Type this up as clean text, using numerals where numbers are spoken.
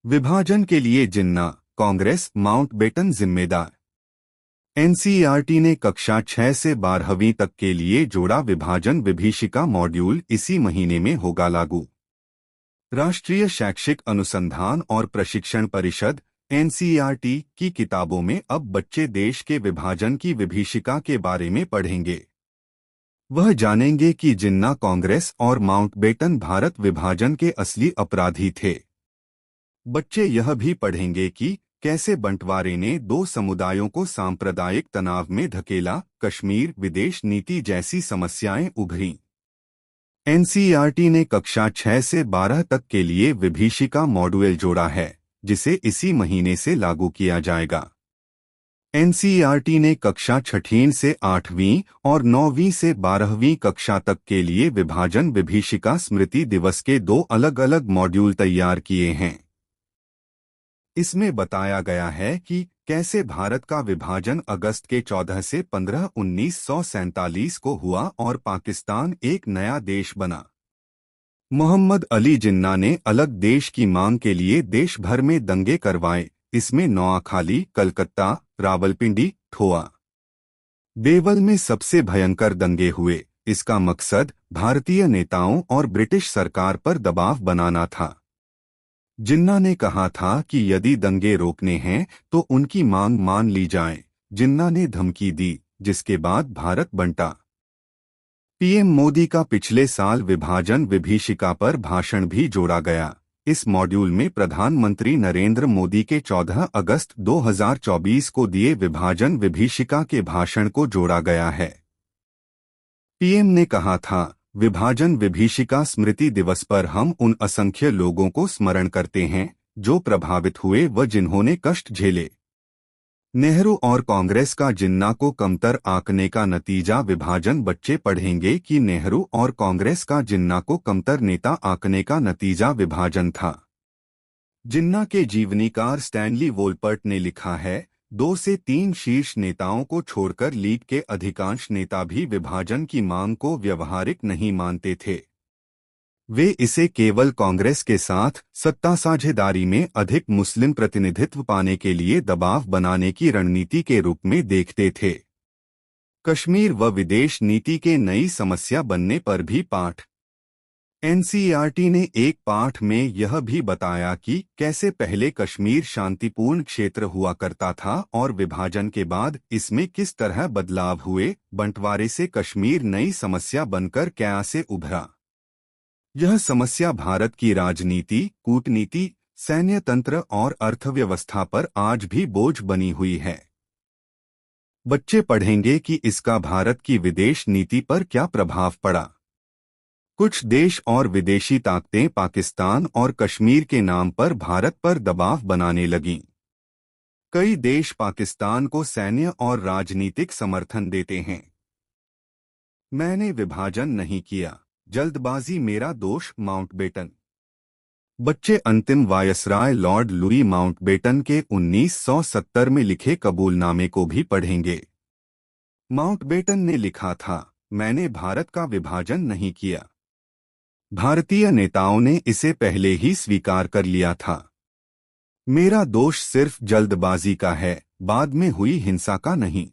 विभाजन के लिए जिन्ना, कांग्रेस, माउंटबेटन जिम्मेदार। एनसीईआरटी ने कक्षा 6 से 12वीं तक के लिए जोड़ा विभाजन विभीषिका मॉड्यूल, इसी महीने में होगा लागू। राष्ट्रीय शैक्षिक अनुसंधान और प्रशिक्षण परिषद एनसीईआरटी की किताबों में अब बच्चे देश के विभाजन की विभीषिका के बारे में पढ़ेंगे। वह जानेंगे कि जिन्ना, कांग्रेस और माउंटबेटन भारत विभाजन के असली अपराधी थे। बच्चे यह भी पढ़ेंगे कि कैसे बंटवारे ने दो समुदायों को सांप्रदायिक तनाव में धकेला, कश्मीर, विदेश नीति जैसी समस्याएं उभरीं। एनसीईआरटी ने कक्षा 6 से 12 तक के लिए विभीषिका मॉड्यूल जोड़ा है, जिसे इसी महीने से लागू किया जाएगा। एनसीईआरटी ने कक्षा 6 से 8वीं और 9वीं से 12वीं कक्षा तक के लिए विभाजन विभीषिका स्मृति दिवस के 2 अलग-अलग मॉड्यूल तैयार किए हैं। इसमें बताया गया है कि कैसे भारत का विभाजन अगस्त के 14 से 15 1947 को हुआ और पाकिस्तान एक नया देश बना। मोहम्मद अली जिन्ना ने अलग देश की मांग के लिए देश भर में दंगे करवाए। इसमें नोआखाली, कलकत्ता, रावलपिंडी, ठोआ, देवल में सबसे भयंकर दंगे हुए। इसका मकसद भारतीय नेताओं और ब्रिटिश सरकार पर दबाव बनाना था। जिन्ना ने कहा था कि यदि दंगे रोकने हैं तो उनकी मांग मान ली जाए। जिन्ना ने धमकी दी, जिसके बाद भारत बंटा। पीएम मोदी का पिछले साल विभाजन विभीषिका पर भाषण भी जोड़ा गया। इस मॉड्यूल में प्रधानमंत्री नरेंद्र मोदी के 14 अगस्त 2024 को दिए विभाजन विभीषिका के भाषण को जोड़ा गया है। पीएम ने कहा था, विभाजन विभीषिका स्मृति दिवस पर हम उन असंख्य लोगों को स्मरण करते हैं जो प्रभावित हुए व जिन्होंने कष्ट झेले। नेहरू और कांग्रेस का जिन्ना को कमतर आंकने का नतीजा। विभाजन बच्चे पढ़ेंगे कि नेहरू और कांग्रेस का जिन्ना को कमतर नेता आंकने का नतीजा विभाजन था। जिन्ना के जीवनीकार स्टैनली वोलपर्ट ने लिखा है, 2 से 3 शीर्ष नेताओं को छोड़कर लीग के अधिकांश नेता भी विभाजन की मांग को व्यवहारिक नहीं मानते थे। वे इसे केवल कांग्रेस के साथ सत्ता साझेदारी में अधिक मुस्लिम प्रतिनिधित्व पाने के लिए दबाव बनाने की रणनीति के रूप में देखते थे। कश्मीर व विदेश नीति के नई समस्या बनने पर भी पाठ। एनसीईआरटी ने एक पाठ में यह भी बताया कि कैसे पहले कश्मीर शांतिपूर्ण क्षेत्र हुआ करता था और विभाजन के बाद इसमें किस तरह बदलाव हुए। बंटवारे से कश्मीर नई समस्या बनकर कैसे उभरा। यह समस्या भारत की राजनीति, कूटनीति, सैन्य तंत्र और अर्थव्यवस्था पर आज भी बोझ बनी हुई है। बच्चे पढ़ेंगे कि इसका भारत की विदेश नीति पर क्या प्रभाव पड़ा। कुछ देश और विदेशी ताकतें पाकिस्तान और कश्मीर के नाम पर भारत पर दबाव बनाने लगीं। कई देश पाकिस्तान को सैन्य और राजनीतिक समर्थन देते हैं। मैंने विभाजन नहीं किया, जल्दबाजी मेरा दोष, माउंटबेटन। बच्चे अंतिम वायसराय लॉर्ड लुई माउंटबेटन के 1970 में लिखे कबूलनामे को भी पढ़ेंगे। माउंटबेटन ने लिखा था, मैंने भारत का विभाजन नहीं किया। भारतीय नेताओं ने इसे पहले ही स्वीकार कर लिया था। मेरा दोष सिर्फ जल्दबाजी का है, बाद में हुई हिंसा का नहीं।